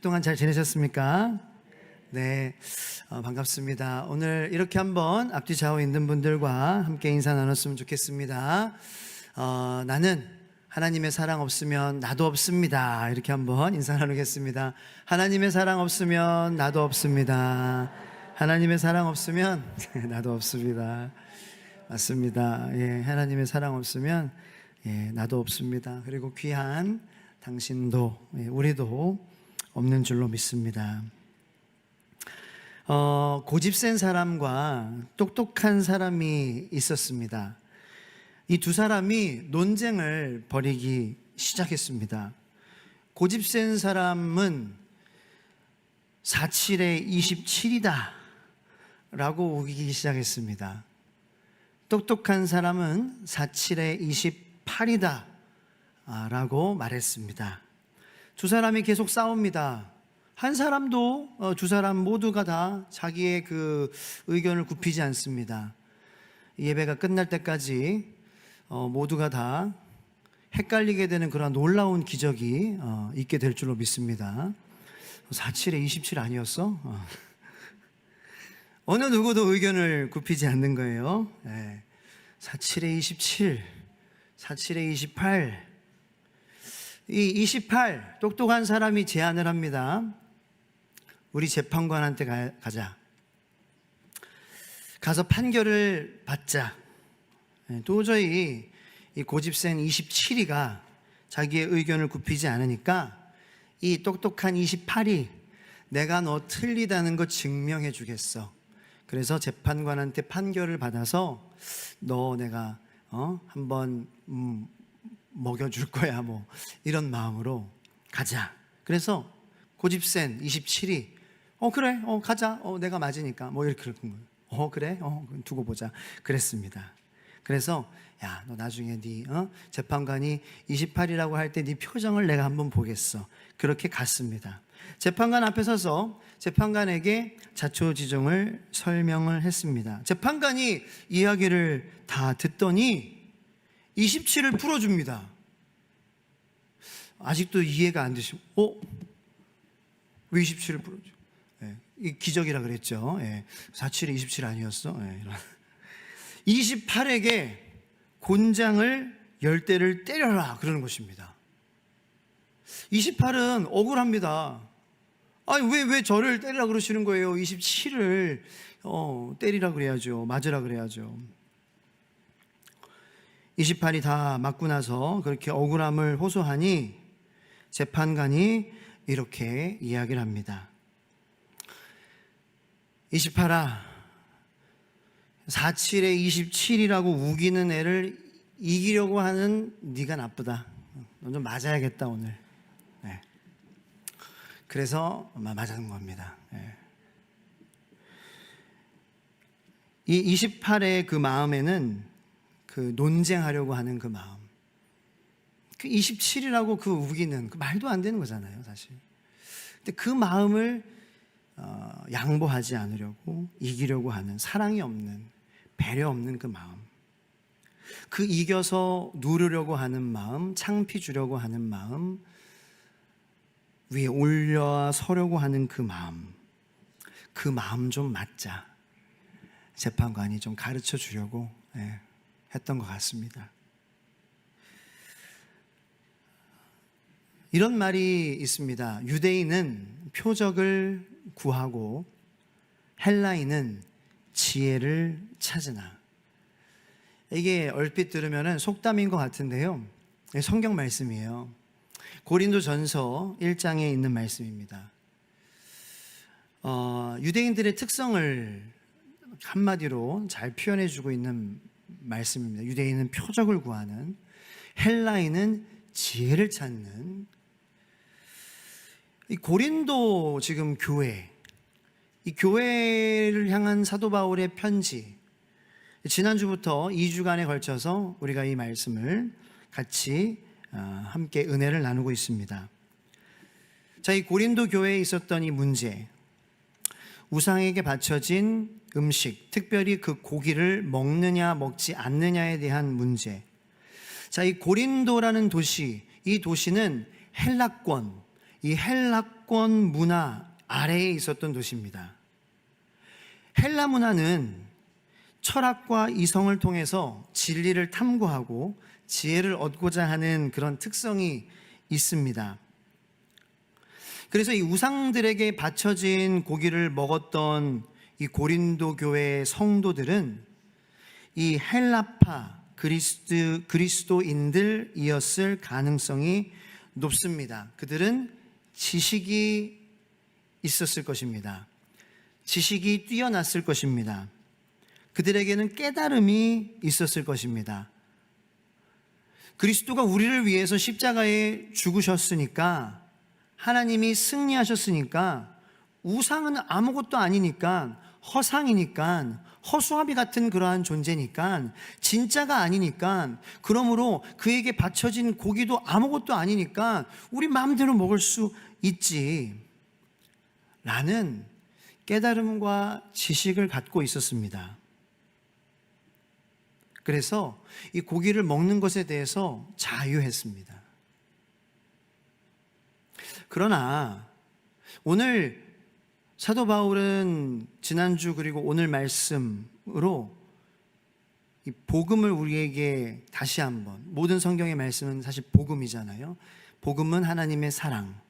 동안 잘 지내셨습니까? 네, 반갑습니다. 오늘 이렇게 한번 앞뒤 좌우 있는 분들과 함께 인사 나눴으면 좋겠습니다. 나는 하나님의 사랑 없으면 나도 없습니다. 이렇게 한번 인사 나누겠습니다. 하나님의 사랑 없으면 나도 없습니다. 하나님의 사랑 없으면 나도 없습니다. 맞습니다. 예, 하나님의 사랑 없으면 나도 없습니다. 그리고 귀한 당신도 우리도 없는 줄로 믿습니다. 고집센 사람과 똑똑한 사람이 있었습니다. 이 두 사람이 논쟁을 벌이기 시작했습니다. 고집센 사람은 47에 27이다 라고 우기기 시작했습니다. 똑똑한 사람은 47에 28이다 라고 말했습니다. 두 사람이 계속 싸웁니다. 한 사람도 두 사람 모두가 다 자기의 그 의견을 굽히지 않습니다. 예배가 끝날 때까지 모두가 다 헷갈리게 되는 그런 놀라운 기적이 있게 될 줄로 믿습니다. 47에 27 아니었어? 어느 누구도 의견을 굽히지 않는 거예요. 47에 27, 47에 28. 이 28, 똑똑한 사람이 제안을 합니다. 우리 재판관한테 가자. 가서 판결을 받자. 도저히 이 고집센 27이가 자기의 의견을 굽히지 않으니까 이 똑똑한 28이 내가 너 틀리다는 거 증명해 주겠어. 그래서 재판관한테 판결을 받아서 너 내가 한번 먹여줄 거야 뭐 이런 마음으로 가자. 그래서 고집센 27이 그래 가자 내가 맞으니까 뭐 이렇게 그런 거예요. 그래 두고 보자 그랬습니다. 그래서 야 너 나중에 네 재판관이 28이라고 할 때 네 표정을 내가 한번 보겠어. 그렇게 갔습니다. 재판관 앞에 서서 재판관에게 자초지종을 설명을 했습니다. 재판관이 이야기를 다 듣더니 27을 풀어줍니다. 아직도 이해가 안 되시면 왜 27을 풀어줘? 이 기적이라 그랬죠. 47에 27 아니었어? 28에게 곤장을 10대를 때려라 그러는 것입니다. 28은 억울합니다. 아니 왜 저를 때리라 그러시는 거예요? 27을 때리라 그래야죠. 맞으라 그래야죠. 28이 다 맞고 나서 그렇게 억울함을 호소하니 재판관이 이렇게 이야기를 합니다. 28아, 47에 27이라고 우기는 애를 이기려고 하는 네가 나쁘다. 너 좀 맞아야겠다 오늘. 그래서 맞는 겁니다. 이 28의 그 마음에는 그 논쟁하려고 하는 그 마음, 그 27이라고 그 우기는 그 말도 안 되는 거잖아요 사실. 근데 그 마음을 양보하지 않으려고 이기려고 하는 사랑이 없는, 배려 없는 그 마음, 그 이겨서 누르려고 하는 마음, 창피 주려고 하는 마음, 위에 올려서려고 하는 그 마음 좀 맞자. 재판관이 좀 가르쳐 주려고 했던 것 같습니다. 이런 말이 있습니다. 유대인은 표적을 구하고 헬라인은 지혜를 찾으나. 이게 얼핏 들으면 속담인 것 같은데요, 성경 말씀이에요. 고린도전서 1장에 있는 말씀입니다. 유대인들의 특성을 한마디로 잘 표현해주고 있는 말씀입니다. 유대인은 표적을 구하는, 헬라인은 지혜를 찾는. 이 고린도 지금 교회, 이 교회를 향한 사도 바울의 편지, 지난주부터 2주간에 걸쳐서 우리가 이 말씀을 같이 함께 은혜를 나누고 있습니다. 자, 이 고린도 교회에 있었던 이 문제, 우상에게 바쳐진 음식, 특별히 그 고기를 먹느냐 먹지 않느냐에 대한 문제. 자, 이 고린도라는 도시, 이 도시는 헬라권, 이 헬라권 문화 아래에 있었던 도시입니다. 헬라 문화는 철학과 이성을 통해서 진리를 탐구하고 지혜를 얻고자 하는 그런 특성이 있습니다. 그래서 이 우상들에게 바쳐진 고기를 먹었던 이 고린도 교회의 성도들은 이 헬라파 그리스도인들이었을 가능성이 높습니다. 그들은 지식이 있었을 것입니다. 지식이 뛰어났을 것입니다. 그들에게는 깨달음이 있었을 것입니다. 그리스도가 우리를 위해서 십자가에 죽으셨으니까, 하나님이 승리하셨으니까, 우상은 아무것도 아니니까, 허상이니까, 허수아비 같은 그러한 존재니까, 진짜가 아니니까, 그러므로 그에게 바쳐진 고기도 아무것도 아니니까 우리 마음대로 먹을 수 있지 라는 깨달음과 지식을 갖고 있었습니다. 그래서 이 고기를 먹는 것에 대해서 자유했습니다. 그러나 오늘 사도 바울은 지난주 그리고 오늘 말씀으로 이 복음을 우리에게 다시 한번, 모든 성경의 말씀은 사실 복음이잖아요. 복음은 하나님의 사랑.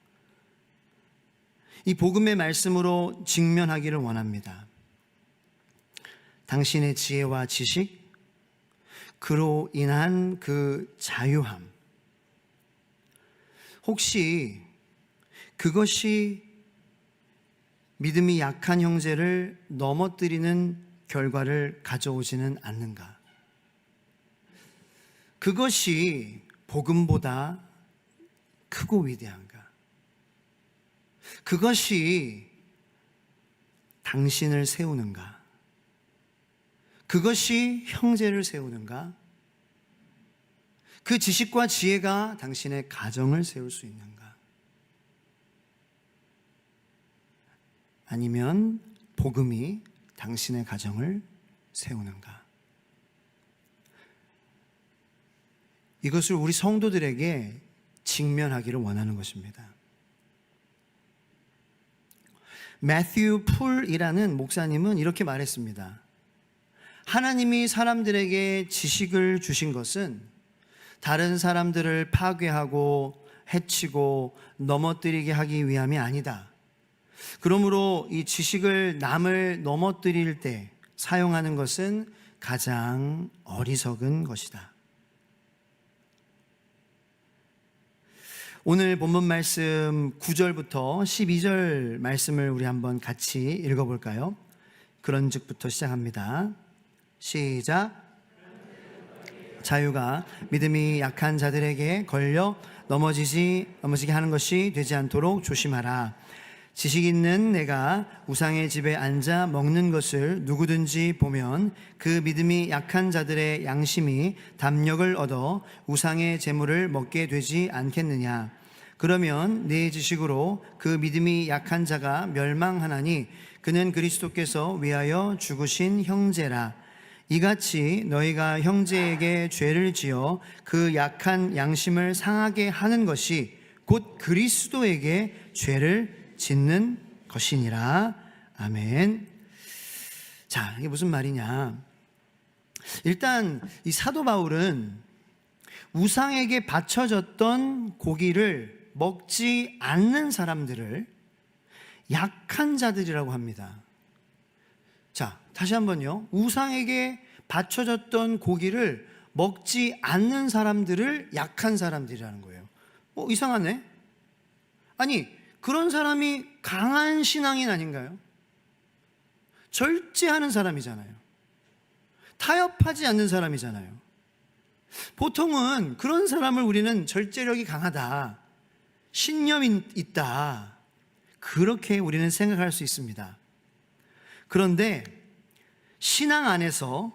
이 복음의 말씀으로 직면하기를 원합니다. 당신의 지혜와 지식, 그로 인한 그 자유함, 혹시 그것이 믿음이 약한 형제를 넘어뜨리는 결과를 가져오지는 않는가? 그것이 복음보다 크고 위대한가? 그것이 당신을 세우는가? 그것이 형제를 세우는가? 그 지식과 지혜가 당신의 가정을 세울 수 있는가? 아니면 복음이 당신의 가정을 세우는가? 이것을 우리 성도들에게 직면하기를 원하는 것입니다. 매튜 풀이라는 목사님은 이렇게 말했습니다. 하나님이 사람들에게 지식을 주신 것은 다른 사람들을 파괴하고 해치고 넘어뜨리게 하기 위함이 아니다. 그러므로 이 지식을 남을 넘어뜨릴 때 사용하는 것은 가장 어리석은 것이다. 오늘 본문 말씀 9절부터 12절 말씀을 우리 한번 같이 읽어볼까요? 그런즉부터 시작합니다. 시작. 자유가 믿음이 약한 자들에게 걸려 넘어지게 하는 것이 되지 않도록 조심하라. 지식 있는 내가 우상의 집에 앉아 먹는 것을 누구든지 보면 그 믿음이 약한 자들의 양심이 담력을 얻어 우상의 재물을 먹게 되지 않겠느냐. 그러면 내 지식으로 그 믿음이 약한 자가 멸망하나니 그는 그리스도께서 위하여 죽으신 형제라. 이같이 너희가 형제에게 죄를 지어 그 약한 양심을 상하게 하는 것이 곧 그리스도에게 죄를 짓는 것이니라. 아멘. 자, 이게 무슨 말이냐? 일단 이 사도 바울은 우상에게 바쳐졌던 고기를 먹지 않는 사람들을 약한 자들이라고 합니다. 자, 다시 한번요. 우상에게 바쳐졌던 고기를 먹지 않는 사람들을 약한 사람들이라는 거예요. 이상하네? 아니, 그런 사람이 강한 신앙인 아닌가요? 절제하는 사람이잖아요. 타협하지 않는 사람이잖아요. 보통은 그런 사람을 우리는 절제력이 강하다, 신념이 있다, 그렇게 우리는 생각할 수 있습니다. 그런데 신앙 안에서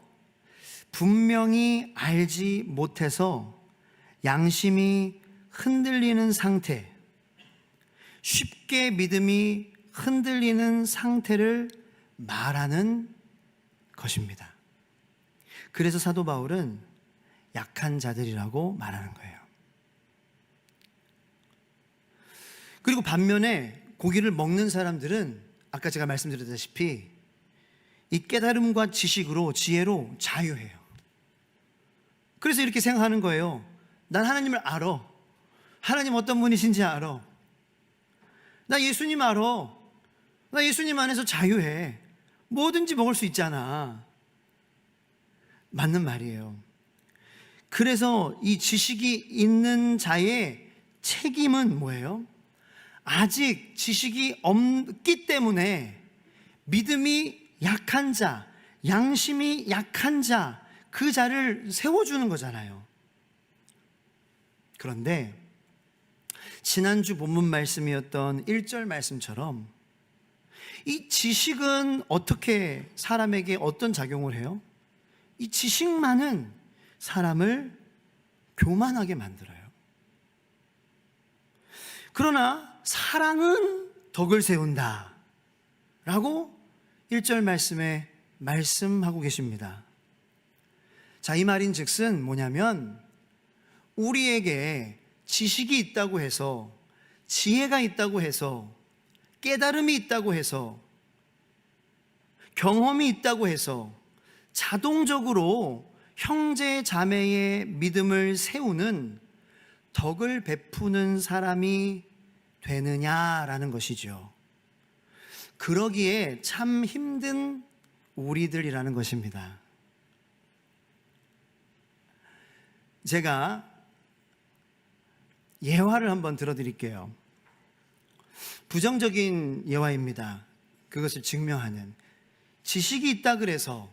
분명히 알지 못해서 양심이 흔들리는 상태, 쉽게 믿음이 흔들리는 상태를 말하는 것입니다. 그래서 사도 바울은 약한 자들이라고 말하는 거예요. 그리고 반면에 고기를 먹는 사람들은 아까 제가 말씀드렸다시피 이 깨달음과 지식으로, 지혜로 자유해요. 그래서 이렇게 생각하는 거예요. 난 하나님을 알아. 하나님 어떤 분이신지 알아. 나 예수님 알아. 나 예수님 안에서 자유해. 뭐든지 먹을 수 있잖아. 맞는 말이에요. 그래서 이 지식이 있는 자의 책임은 뭐예요? 아직 지식이 없기 때문에 믿음이 약한 자, 양심이 약한 자, 그 자를 세워주는 거잖아요. 그런데 지난주 본문 말씀이었던 1절 말씀처럼 이 지식은 어떻게 사람에게 어떤 작용을 해요? 이 지식만은 사람을 교만하게 만들어요. 그러나 사랑은 덕을 세운다 라고 1절 말씀에 말씀하고 계십니다. 자, 이 말인 즉슨 뭐냐면 우리에게 지식이 있다고 해서, 지혜가 있다고 해서, 깨달음이 있다고 해서, 경험이 있다고 해서 자동적으로 형제 자매의 믿음을 세우는 덕을 베푸는 사람이 되느냐라는 것이죠. 그러기에 참 힘든 우리들이라는 것입니다. 제가 예화를 한번 들어드릴게요. 부정적인 예화입니다. 그것을 증명하는. 지식이 있다 그래서,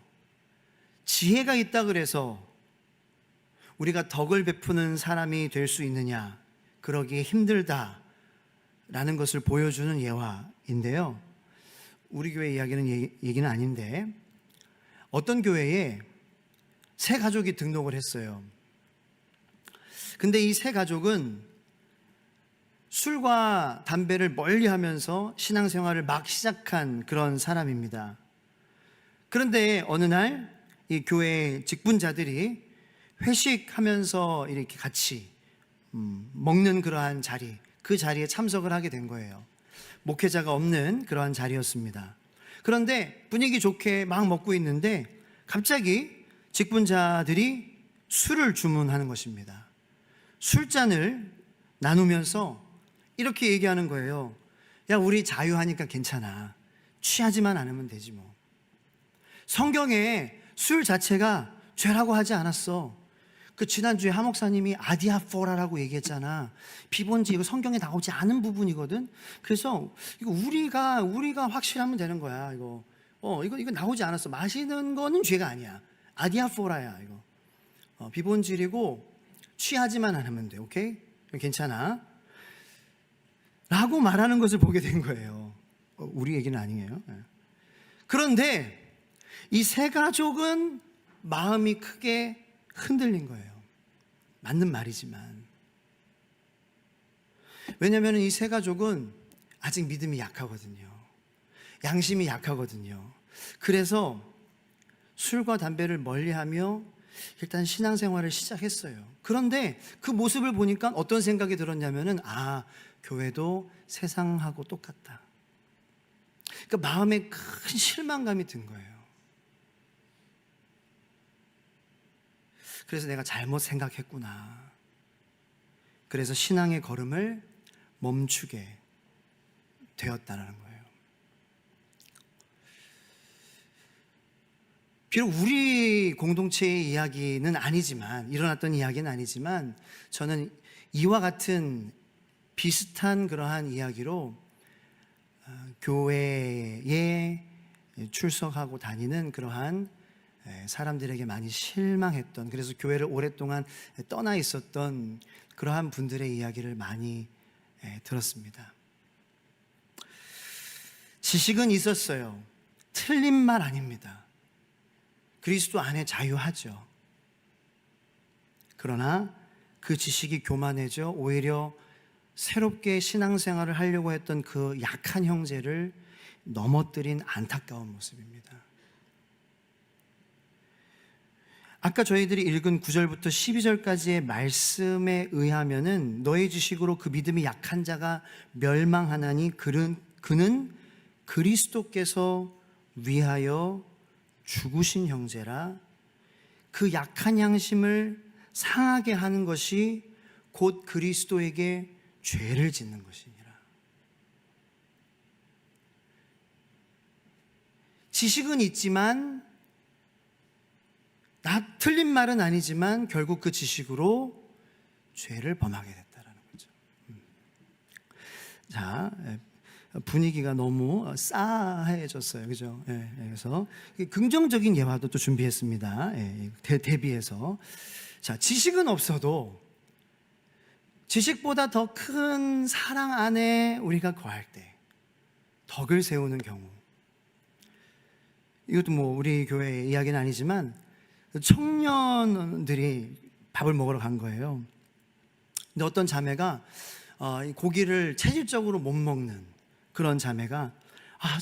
지혜가 있다 그래서 우리가 덕을 베푸는 사람이 될 수 있느냐, 그러기에 힘들다라는 것을 보여주는 예화인데요. 우리 교회 이야기는 얘기는 아닌데, 어떤 교회에 세 가족이 등록을 했어요. 근데 이 세 가족은 술과 담배를 멀리하면서 신앙생활을 막 시작한 그런 사람입니다. 그런데 어느 날 이 교회 직분자들이 회식하면서 이렇게 같이 먹는 그러한 자리, 그 자리에 참석을 하게 된 거예요. 목회자가 없는 그러한 자리였습니다. 그런데 분위기 좋게 막 먹고 있는데 갑자기 직분자들이 술을 주문하는 것입니다. 술잔을 나누면서 이렇게 얘기하는 거예요. 야, 우리 자유하니까 괜찮아. 취하지만 않으면 되지 뭐. 성경에 술 자체가 죄라고 하지 않았어. 그 지난주에 하 목사님이 아디아포라라고 얘기했잖아. 비본지 이거 성경에 나오지 않은 부분이거든. 그래서 이거 우리가 확실하면 되는 거야. 이거 나오지 않았어. 마시는 거는 죄가 아니야. 아디아포라야 이거. 비본질이고 취하지만 않으면 돼. 오케이? 괜찮아. 라고 말하는 것을 보게 된 거예요. 우리 얘기는 아니에요. 그런데 이 세 가족은 마음이 크게 흔들린 거예요. 맞는 말이지만. 왜냐하면 이 세 가족은 아직 믿음이 약하거든요. 양심이 약하거든요. 그래서 술과 담배를 멀리하며 일단 신앙생활을 시작했어요. 그런데 그 모습을 보니까 어떤 생각이 들었냐면은, 교회도 세상하고 똑같다. 그러니까 마음에 큰 실망감이 든 거예요. 그래서 내가 잘못 생각했구나. 그래서 신앙의 걸음을 멈추게 되었다는 거예요. 비록 우리 공동체의 이야기는 아니지만, 일어났던 이야기는 아니지만, 저는 이와 같은 비슷한 그러한 이야기로 교회에 출석하고 다니는 그러한 사람들에게 많이 실망했던, 그래서 교회를 오랫동안 떠나 있었던 그러한 분들의 이야기를 많이 들었습니다. 지식은 있었어요. 틀린 말 아닙니다. 그리스도 안에 자유하죠. 그러나 그 지식이 교만해져 오히려 새롭게 신앙생활을 하려고 했던 그 약한 형제를 넘어뜨린 안타까운 모습입니다. 아까 저희들이 읽은 9절부터 12절까지의 말씀에 의하면은 너의 지식으로 그 믿음이 약한 자가 멸망하나니 그는 그리스도께서 위하여 죽으신 형제라. 그 약한 양심을 상하게 하는 것이 곧 그리스도에게 죄를 짓는 것이니라. 지식은 있지만, 틀린 말은 아니지만 결국 그 지식으로 죄를 범하게 됐다라는 거죠. 자, 분위기가 너무 싸해졌어요, 그죠? 예, 그래서 긍정적인 예화도 또 준비했습니다. 예, 대비해서. 자, 지식은 없어도 지식보다 더 큰 사랑 안에 우리가 거할 때 덕을 세우는 경우. 이것도 뭐 우리 교회 이야기는 아니지만 청년들이 밥을 먹으러 간 거예요. 근데 어떤 자매가 고기를 체질적으로 못 먹는 그런 자매가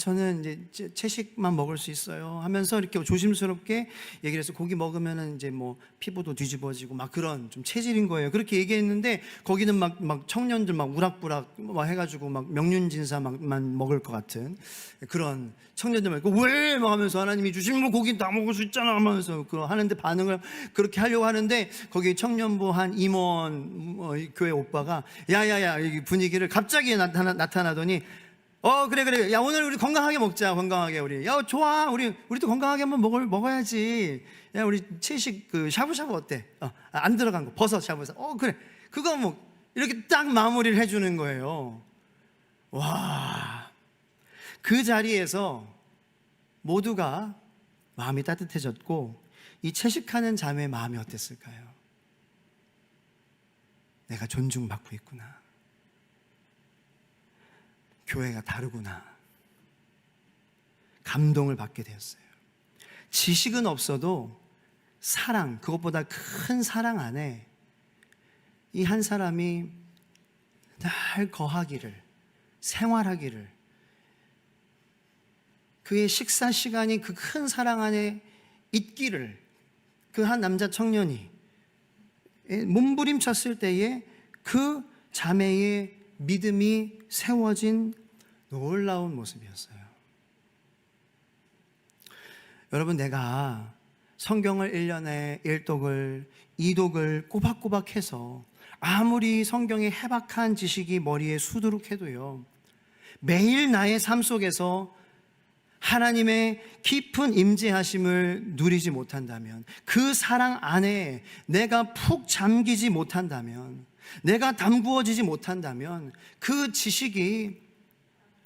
저는 이제 채식만 먹을 수 있어요 하면서 이렇게 조심스럽게 얘기를 해서 고기 먹으면은 이제 뭐 피부도 뒤집어지고 막 그런 좀 체질인 거예요. 그렇게 얘기했는데 거기는 막 청년들 막 우락부락 막 해가지고 막 명륜진사만 먹을 것 같은 그런 청년들만 왜 막 하면서 하나님이 주신 뭐 고기 다 먹을 수 있잖아 하면서 하는데 반응을 그렇게 하려고 하는데 거기 청년부 한 임원 교회 오빠가 야야야 이 분위기를 갑자기 나타나더니 그래. 야, 오늘 우리 건강하게 먹자, 건강하게 우리. 야, 좋아. 우리도 건강하게 한번 먹어야지. 야, 우리 채식 샤브샤브 어때? 안 들어간 거, 버섯 샤브샤브. 그래. 그거 뭐, 이렇게 딱 마무리를 해주는 거예요. 와. 그 자리에서 모두가 마음이 따뜻해졌고, 이 채식하는 자매의 마음이 어땠을까요? 내가 존중받고 있구나. 교회가 다르구나. 감동을 받게 되었어요. 지식은 없어도 사랑, 그것보다 큰 사랑 안에 이 한 사람이 날 거하기를, 생활하기를, 그의 식사 시간이 그 큰 사랑 안에 있기를, 그 한 남자 청년이 몸부림쳤을 때에 그 자매의 믿음이 세워진 놀라운 모습이었어요. 여러분, 내가 성경을 1년에 1독을 2독을 꼬박꼬박 해서 아무리 성경의 해박한 지식이 머리에 수두룩해도요, 매일 나의 삶 속에서 하나님의 깊은 임재하심을 누리지 못한다면, 그 사랑 안에 내가 푹 잠기지 못한다면, 내가 담구어지지 못한다면 그 지식이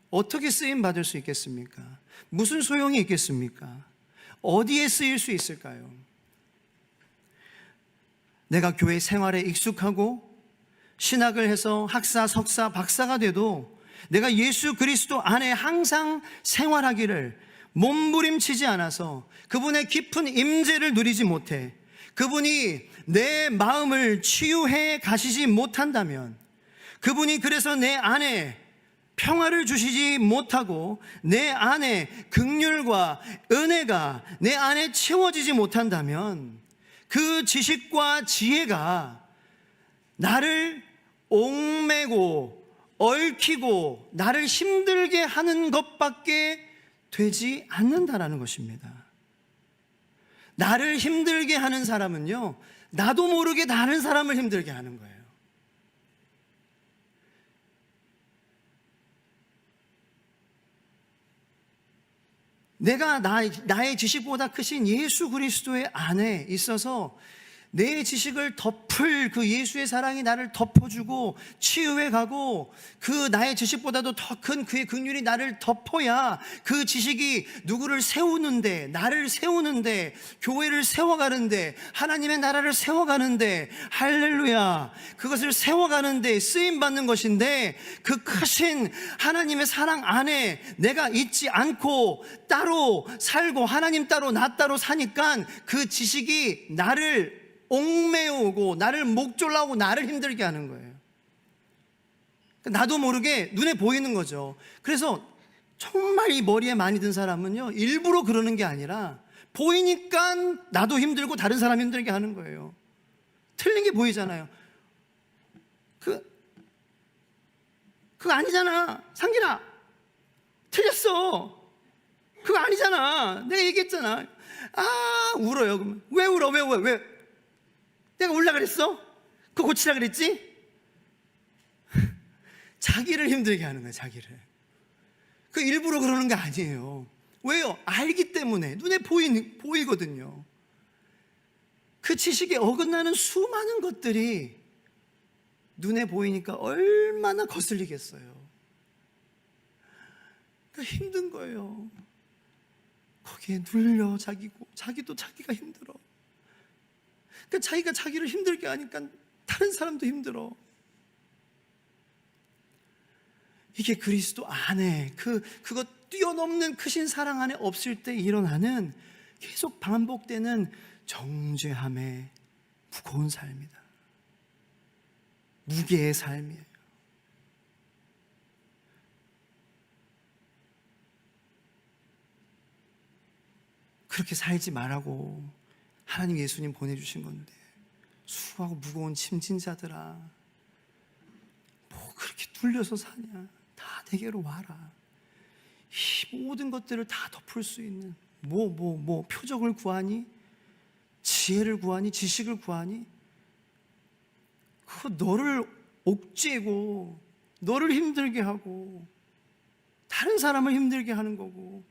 어떻게 쓰임 받을 수 있겠습니까? 무슨 소용이 있겠습니까? 어디에 쓰일 수 있을까요? 내가 교회 생활에 익숙하고 신학을 해서 학사, 석사, 박사가 돼도 내가 예수 그리스도 안에 항상 생활하기를 몸부림치지 않아서 그분의 깊은 임재를 누리지 못해 그분이 내 마음을 치유해 가시지 못한다면, 그분이 그래서 내 안에 평화를 주시지 못하고 내 안에 긍휼과 은혜가 내 안에 채워지지 못한다면 그 지식과 지혜가 나를 옥매고 얽히고 나를 힘들게 하는 것밖에 되지 않는다라는 것입니다. 나를 힘들게 하는 사람은요, 나도 모르게 다른 사람을 힘들게 하는 거예요. 내가 나의 지식보다 크신 예수 그리스도의 안에 있어서 내 지식을 덮을 그 예수의 사랑이 나를 덮어주고 치유해 가고, 그 나의 지식보다도 더 큰 그의 긍휼이 나를 덮어야 그 지식이 누구를 세우는데, 나를 세우는데, 교회를 세워가는데, 하나님의 나라를 세워가는데, 할렐루야, 그것을 세워가는데 쓰임받는 것인데, 그 크신 하나님의 사랑 안에 내가 있지 않고 따로 살고 하나님 따로 나 따로 사니까 그 지식이 나를 옥매우고 나를 목졸라고 나를 힘들게 하는 거예요. 나도 모르게 눈에 보이는 거죠. 그래서 정말 이 머리에 많이 든 사람은요, 일부러 그러는 게 아니라 보이니까 나도 힘들고 다른 사람 힘들게 하는 거예요. 틀린 게 보이잖아요. 그거 아니잖아. 상길아, 틀렸어. 그거 아니잖아. 내가 얘기했잖아. 아, 울어요. 그러면 왜 울어? 왜? 내가 울라 그랬어? 그거 고치라 그랬지? 자기를 힘들게 하는 거예요. 자기를. 그 일부러 그러는 게 아니에요. 왜요? 알기 때문에. 눈에 보이거든요. 그 지식에 어긋나는 수많은 것들이 눈에 보이니까 얼마나 거슬리겠어요. 그러니까 힘든 거예요. 거기에 눌려 자기도 자기가 힘들어. 그러니까 자기가 자기를 힘들게 하니까 다른 사람도 힘들어. 이게 그리스도 안에 그거 뛰어넘는 크신 사랑 안에 없을 때 일어나는 계속 반복되는 정죄함의 무거운 삶이다. 무게의 삶이에요. 그렇게 살지 말라고 하나님 예수님 보내주신 건데, 수고하고 무거운 짐진 자들아, 뭐 그렇게 눌려서 사냐. 다 내게로 와라. 이 모든 것들을 다 덮을 수 있는 표적을 구하니, 지혜를 구하니, 지식을 구하니, 그거 너를 옥죄고 너를 힘들게 하고 다른 사람을 힘들게 하는 거고.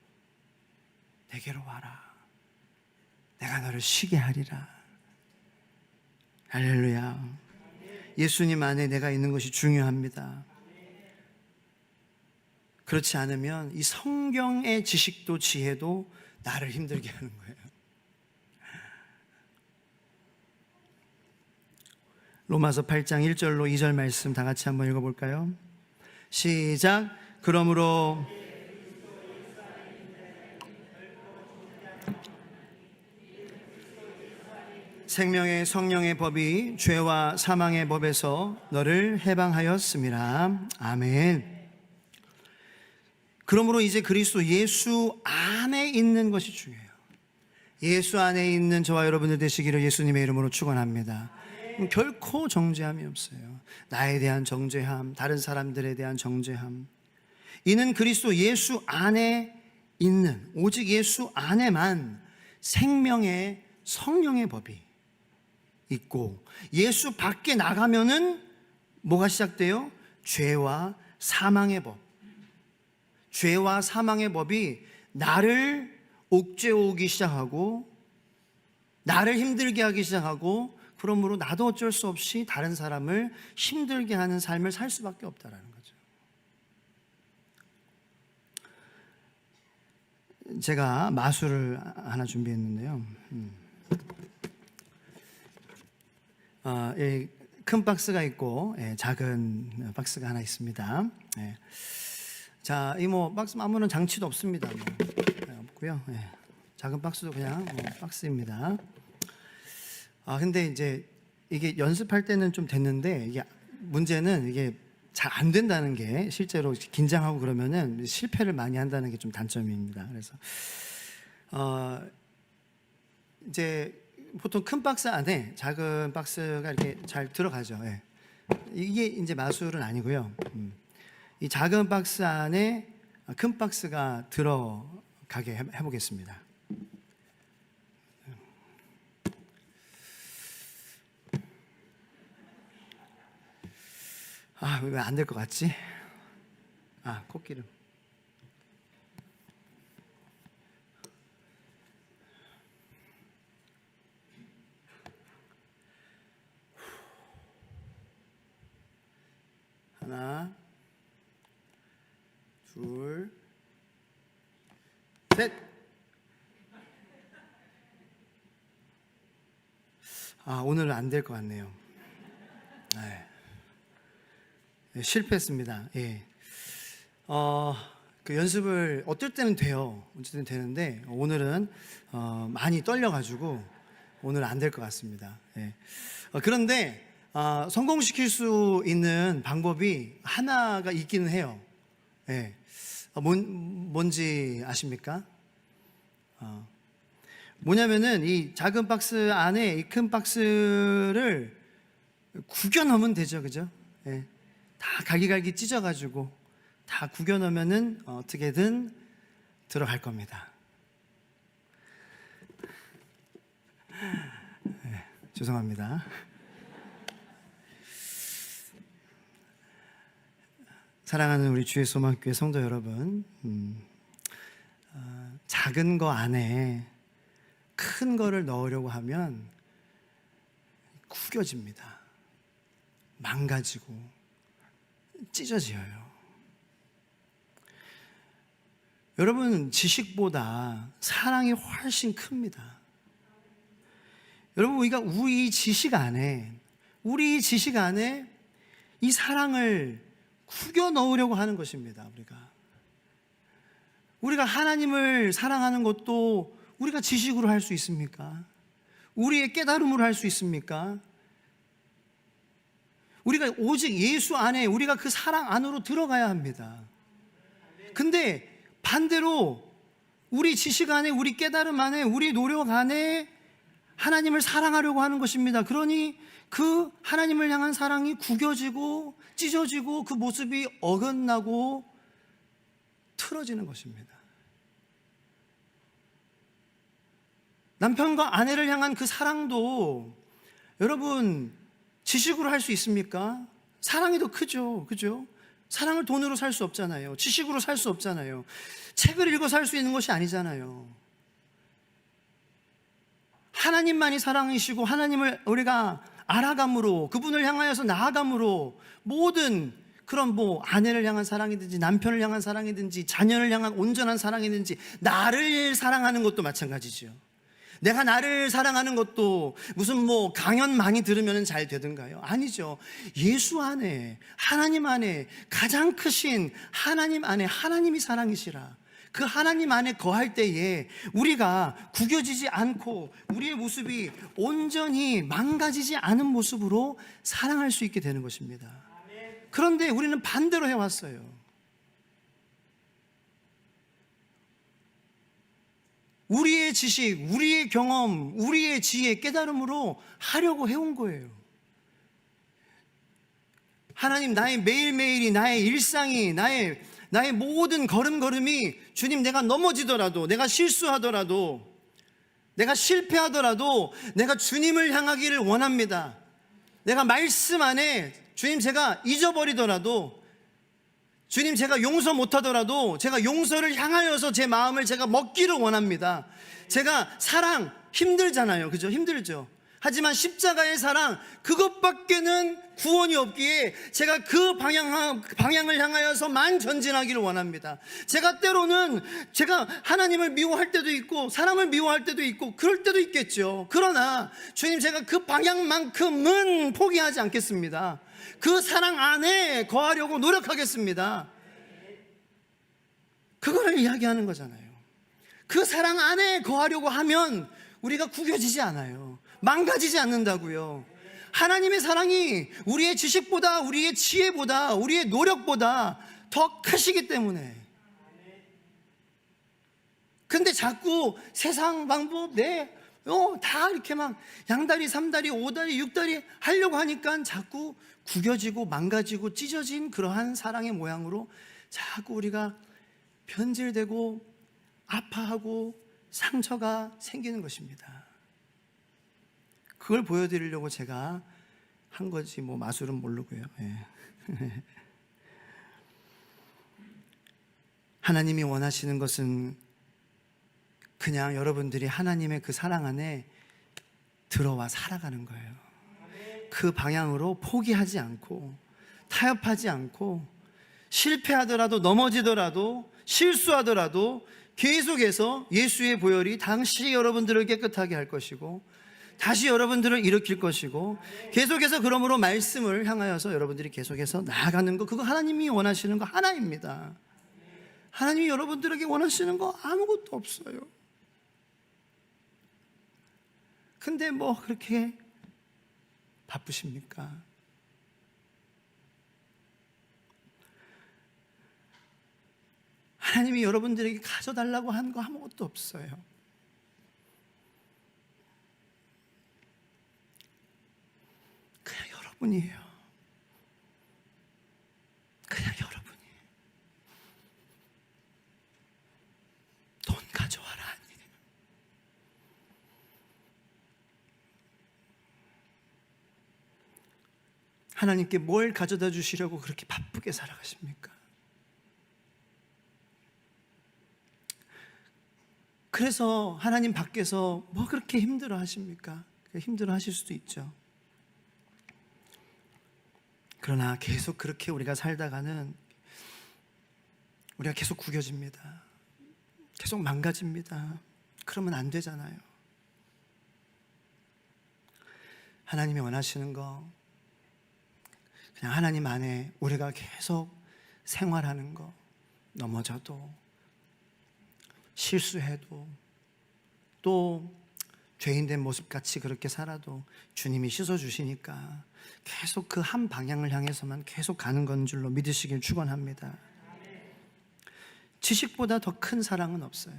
내게로 와라. 내가 너를 쉬게 하리라. 할렐루야. 예수님 안에 내가 있는 것이 중요합니다. 그렇지 않으면 이 성경의 지식도 지혜도 나를 힘들게 하는 거예요. 로마서 8장 1절로 2절 말씀 다 같이 한번 읽어볼까요? 시작. 그러므로 생명의 성령의 법이 죄와 사망의 법에서 너를 해방하였음이라. 아멘. 그러므로 이제 그리스도 예수 안에 있는 것이 중요해요. 예수 안에 있는 저와 여러분들 되시기를 예수님의 이름으로 축원합니다. 결코 정죄함이 없어요. 나에 대한 정죄함, 다른 사람들에 대한 정죄함, 이는 그리스도 예수 안에 있는, 오직 예수 안에만 생명의 성령의 법이 있고, 예수 밖에 나가면은 뭐가 시작돼요? 죄와 사망의 법. 죄와 사망의 법이 나를 옥죄오기 시작하고 나를 힘들게 하기 시작하고, 그러므로 나도 어쩔 수 없이 다른 사람을 힘들게 하는 삶을 살 수밖에 없다라는 거죠. 제가 마술을 하나 준비했는데요. 큰 박스가 있고 작은 박스가 하나 있습니다. 자, 이 박스 아무런 장치도 없습니다. 없고요. 작은 박스도 그냥 박스입니다. 근데 이제 이게 연습할 때는 좀 됐는데, 이게 문제는 이게 잘 안 된다는 게, 실제로 긴장하고 그러면은 실패를 많이 한다는 게 좀 단점입니다. 그래서 이제 보통 큰 박스 안에 작은 박스가 이렇게 잘 들어가죠. 이게 이제 마술은 아니고요. 이 작은 박스 안에 큰 박스가 들어가게 해보겠습니다. 왜 안 될 것 같지? 코끼리. 하나, 둘, 셋. 오늘은 안 될 것 같네요. 실패했습니다. 그 연습을 어떨 때는 돼요. 어쨌든 되는데 오늘은 많이 떨려가지고 오늘 안 될 것 같습니다. 그런데 성공시킬 수 있는 방법이 하나가 있기는 해요. 뭔지 아십니까? 뭐냐면은 이 작은 박스 안에 이 큰 박스를 구겨 넣으면 되죠, 그죠? 예. 다 갈기갈기 찢어가지고 다 구겨 넣으면은 어떻게든 들어갈 겁니다. 예, 죄송합니다. 사랑하는 우리 주의 소망교회 성도 여러분, 작은 거 안에 큰 거를 넣으려고 하면 구겨집니다. 망가지고 찢어져요. 여러분, 지식보다 사랑이 훨씬 큽니다. 여러분, 우리 지식 안에 이 사랑을 구겨 넣으려고 하는 것입니다. 우리가 하나님을 사랑하는 것도 우리가 지식으로 할 수 있습니까? 우리의 깨달음으로 할 수 있습니까? 우리가 오직 예수 안에, 우리가 그 사랑 안으로 들어가야 합니다. 근데 반대로 우리 지식 안에, 우리 깨달음 안에, 우리 노력 안에 하나님을 사랑하려고 하는 것입니다. 그러니 그 하나님을 향한 사랑이 구겨지고 찢어지고 그 모습이 어긋나고 틀어지는 것입니다. 남편과 아내를 향한 그 사랑도 여러분 지식으로 할 수 있습니까? 사랑이 더 크죠. 그죠? 사랑을 돈으로 살 수 없잖아요. 지식으로 살 수 없잖아요. 책을 읽어 살 수 있는 것이 아니잖아요. 하나님만이 사랑이시고 하나님을 우리가 알아감으로, 그분을 향하여서 나아감으로 모든 그런 아내를 향한 사랑이든지 남편을 향한 사랑이든지 자녀를 향한 온전한 사랑이든지 나를 사랑하는 것도 마찬가지죠. 내가 나를 사랑하는 것도 무슨 강연 많이 들으면 잘 되든가요? 아니죠. 예수 안에, 하나님 안에 가장 크신 하나님 안에 하나님이 사랑이시라. 그 하나님 안에 거할 때에 우리가 구겨지지 않고 우리의 모습이 온전히 망가지지 않은 모습으로 사랑할 수 있게 되는 것입니다. 그런데 우리는 반대로 해왔어요. 우리의 지식, 우리의 경험, 우리의 지혜, 깨달음으로 하려고 해온 거예요. 하나님, 나의 매일매일이, 나의 일상이, 나의 모든 걸음걸음이 주님, 내가 넘어지더라도, 내가 실수하더라도, 내가 실패하더라도 내가 주님을 향하기를 원합니다. 내가 말씀 안에 주님, 제가 잊어버리더라도, 주님, 제가 용서 못하더라도 제가 용서를 향하여서 제 마음을 제가 먹기를 원합니다. 제가 사랑 힘들잖아요. 그죠? 힘들죠. 하지만 십자가의 사랑, 그것밖에는 구원이 없기에 제가 그 방향을 향하여서만 전진하기를 원합니다. 제가 때로는 제가 하나님을 미워할 때도 있고 사람을 미워할 때도 있고 그럴 때도 있겠죠. 그러나 주님, 제가 그 방향만큼은 포기하지 않겠습니다. 그 사랑 안에 거하려고 노력하겠습니다. 그거를 이야기하는 거잖아요. 그 사랑 안에 거하려고 하면 우리가 구겨지지 않아요. 망가지지 않는다고요. 하나님의 사랑이 우리의 지식보다, 우리의 지혜보다, 우리의 노력보다 더 크시기 때문에. 근데 자꾸 세상 방법, 다 이렇게 막 양다리, 삼다리, 오다리, 육다리 하려고 하니까 자꾸 구겨지고 망가지고 찢어진 그러한 사랑의 모양으로 자꾸 우리가 변질되고 아파하고 상처가 생기는 것입니다. 그걸 보여드리려고 제가 한 거지, 마술은 모르고요. 하나님이 원하시는 것은 그냥 여러분들이 하나님의 그 사랑 안에 들어와 살아가는 거예요. 그 방향으로 포기하지 않고 타협하지 않고 실패하더라도 넘어지더라도 실수하더라도 계속해서 예수의 보혈이 당시 여러분들을 깨끗하게 할 것이고 다시 여러분들을 일으킬 것이고 계속해서 그러므로 말씀을 향하여서 여러분들이 계속해서 나아가는 거, 그거 하나님이 원하시는 거 하나입니다. 하나님이 여러분들에게 원하시는 거 아무것도 없어요. 근데 그렇게 바쁘십니까? 하나님이 여러분들에게 가져달라고 한 거 아무것도 없어요. 여러분이에요. 그냥 여러분이. 돈 가져와라 아니에요. 하나님께 뭘 가져다 주시려고 그렇게 바쁘게 살아가십니까? 그래서 하나님 밖에서 뭐 그렇게 힘들어 하십니까? 힘들어 하실 수도 있죠. 그러나 계속 그렇게 우리가 살다가는 우리가 계속 구겨집니다. 계속 망가집니다. 그러면 안 되잖아요. 하나님이 원하시는 거, 그냥 하나님 안에 우리가 계속 생활하는 거, 넘어져도 실수해도 또 죄인된 모습같이 그렇게 살아도 주님이 씻어주시니까 계속 그 한 방향을 향해서만 계속 가는 건 줄로 믿으시길 축원합니다. 지식보다 더 큰 사랑은 없어요.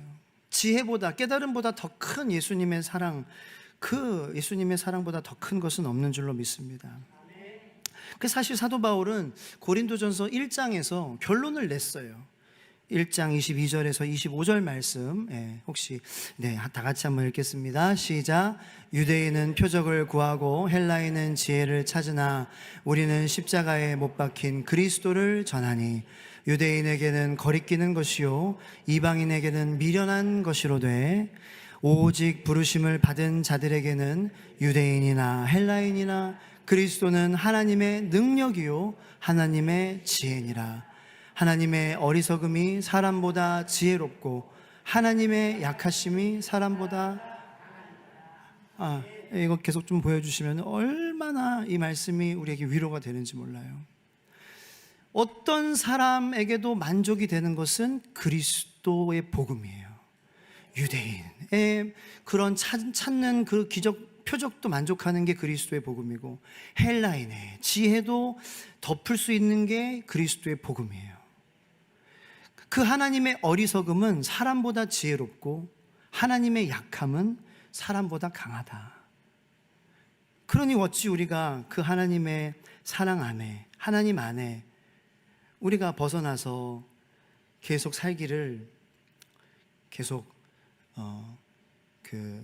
지혜보다, 깨달음보다 더 큰 예수님의 사랑, 그 예수님의 사랑보다 더 큰 것은 없는 줄로 믿습니다. 그 사실 사도 바울은 고린도전서 1장에서 결론을 냈어요. 1장 22절에서 25절 말씀, 혹시 다 같이 한번 읽겠습니다. 시작. 유대인은 표적을 구하고 헬라인은 지혜를 찾으나 우리는 십자가에 못 박힌 그리스도를 전하니 유대인에게는 거리끼는 것이요 이방인에게는 미련한 것이로되 오직 부르심을 받은 자들에게는 유대인이나 헬라인이나 그리스도는 하나님의 능력이요 하나님의 지혜니라. 하나님의 어리석음이 사람보다 지혜롭고 하나님의 약하심이 사람보다 이거 계속 좀 보여주시면 얼마나 이 말씀이 우리에게 위로가 되는지 몰라요. 어떤 사람에게도 만족이 되는 것은 그리스도의 복음이에요. 유대인의 그런 찾는 그 기적 표적도 만족하는 게 그리스도의 복음이고 헬라인의 지혜도 덮을 수 있는 게 그리스도의 복음이에요. 그 하나님의 어리석음은 사람보다 지혜롭고 하나님의 약함은 사람보다 강하다. 그러니 어찌 우리가 그 하나님의 사랑 안에, 하나님 안에 우리가 벗어나서 계속 살기를 계속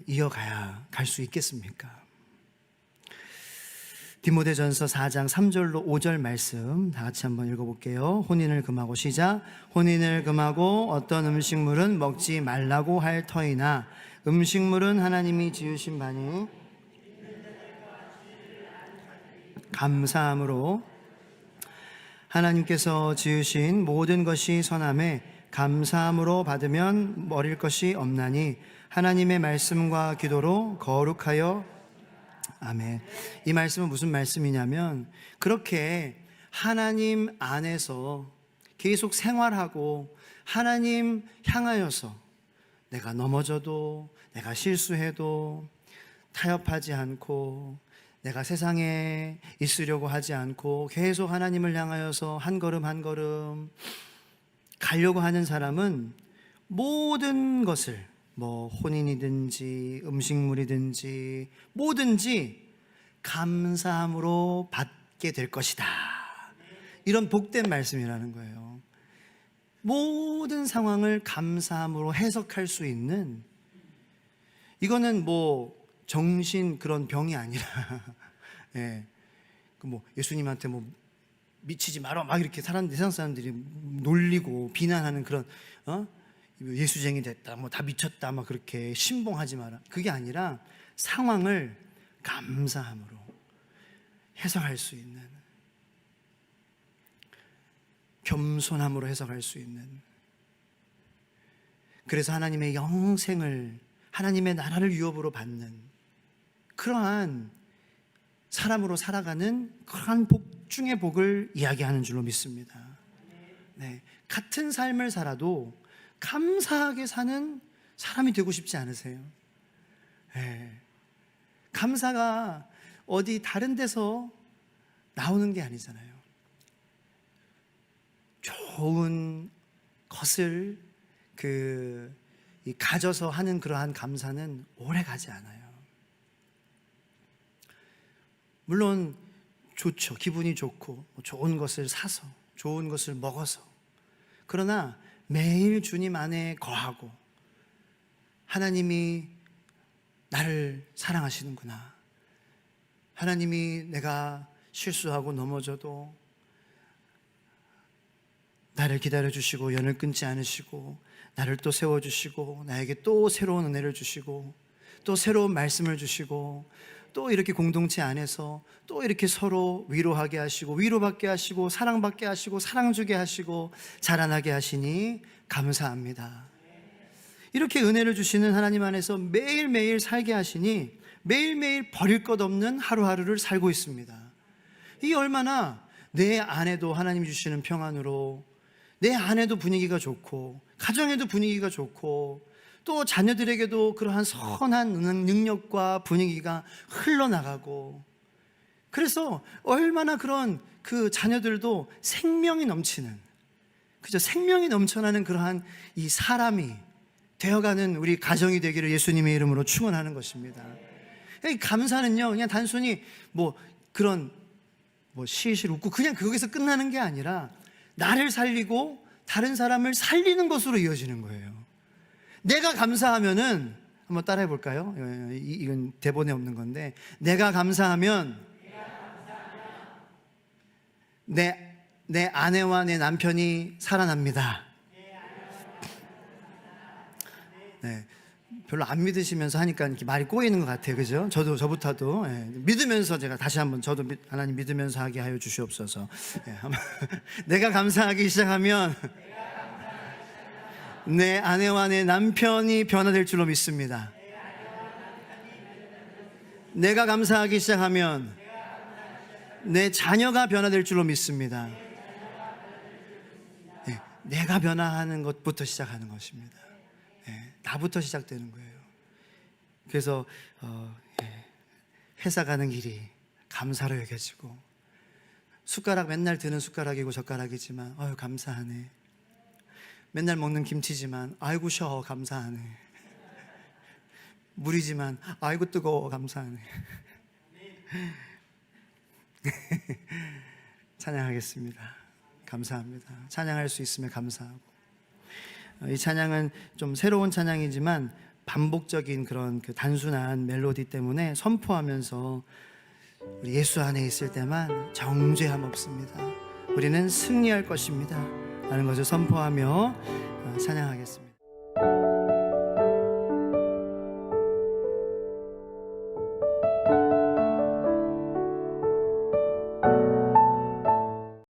이어가야 갈 수 있겠습니까? 디모데전서 4장 3절로 5절 말씀 다 같이 한번 읽어볼게요. 혼인을 금하고 시작. 혼인을 금하고 어떤 음식물은 먹지 말라고 할 터이나 음식물은 하나님이 지으신 바니 감사함으로 하나님께서 지으신 모든 것이 선함에 감사함으로 받으면 버릴 것이 없나니 하나님의 말씀과 기도로 거룩하여 아멘. 이 말씀은 무슨 말씀이냐면 그렇게 하나님 안에서 계속 생활하고 하나님 향하여서 내가 넘어져도 내가 실수해도 타협하지 않고 내가 세상에 있으려고 하지 않고 계속 하나님을 향하여서 한 걸음 한 걸음 가려고 하는 사람은 모든 것을 혼인이든지 음식물이든지 뭐든지 감사함으로 받게 될 것이다. 이런 복된 말씀이라는 거예요. 모든 상황을 감사함으로 해석할 수 있는, 이거는 정신 그런 병이 아니라 예수님한테 미치지 마라 막 이렇게 세상 사람들이 놀리고 비난하는 그런 예수쟁이 됐다, 다 미쳤다, 막 그렇게 신봉하지 마라. 그게 아니라 상황을 감사함으로 해석할 수 있는, 겸손함으로 해석할 수 있는, 그래서 하나님의 영생을, 하나님의 나라를 유업으로 받는 그러한 사람으로 살아가는 그러한 복 중의 복을 이야기하는 줄로 믿습니다. 같은 삶을 살아도 감사하게 사는 사람이 되고 싶지 않으세요? 감사가 어디 다른 데서 나오는 게 아니잖아요. 좋은 것을 가져서 하는 그러한 감사는 오래 가지 않아요. 물론 좋죠. 기분이 좋고 좋은 것을 사서 좋은 것을 먹어서. 그러나 매일 주님 안에 거하고 하나님이 나를 사랑하시는구나, 하나님이 내가 실수하고 넘어져도 나를 기다려주시고 연을 끊지 않으시고 나를 또 세워주시고 나에게 또 새로운 은혜를 주시고 또 새로운 말씀을 주시고 또 이렇게 공동체 안에서 또 이렇게 서로 위로하게 하시고 위로받게 하시고 사랑받게 하시고 사랑 주게 하시고 자라나게 하시니 감사합니다. 이렇게 은혜를 주시는 하나님 안에서 매일매일 살게 하시니 매일매일 버릴 것 없는 하루하루를 살고 있습니다. 이게 얼마나 내 안에도 하나님이 주시는 평안으로 내 안에도 분위기가 좋고 가정에도 분위기가 좋고 또 자녀들에게도 그러한 선한 능력과 분위기가 흘러나가고, 그래서 얼마나 그런 그 자녀들도 생명이 넘치는, 그죠? 생명이 넘쳐나는 그러한 이 사람이 되어가는 우리 가정이 되기를 예수님의 이름으로 축원하는 것입니다. 이 감사는요, 그냥 단순히 그런 실실 웃고 그냥 거기서 끝나는 게 아니라 나를 살리고 다른 사람을 살리는 것으로 이어지는 거예요. 내가 감사하면은 한번 따라해 볼까요? 이건 대본에 없는 건데, 내가 감사하면 내 아내와 내 남편이 살아납니다. 네, 별로 안 믿으시면서 하니까 이렇게 말이 꼬이는 것 같아요, 그죠? 저부터도 믿으면서 제가 다시 한번 저도 하나님 믿으면서 하게 하여 주시옵소서. 내가 감사하기 시작하면 내 아내와 내 남편이 변화될 줄로 믿습니다. 내가 감사하기 시작하면 내 자녀가 변화될 줄로 믿습니다. 내가 변화하는 것부터 시작하는 것입니다. 나부터 시작되는 거예요. 그래서 회사 가는 길이 감사로 여겨지고, 숟가락 맨날 드는 숟가락이고 젓가락이지만 감사하네. 맨날 먹는 김치지만 아이고 셔 감사하네. 물이지만 아이고 뜨거워 감사하네. 찬양하겠습니다. 감사합니다. 찬양할 수 있으면 감사하고, 이 찬양은 좀 새로운 찬양이지만 반복적인 그런 그 단순한 멜로디 때문에 선포하면서 우리 예수 안에 있을 때만 정죄함 없습니다, 우리는 승리할 것입니다 라는 것을 선포하며 찬양하겠습니다.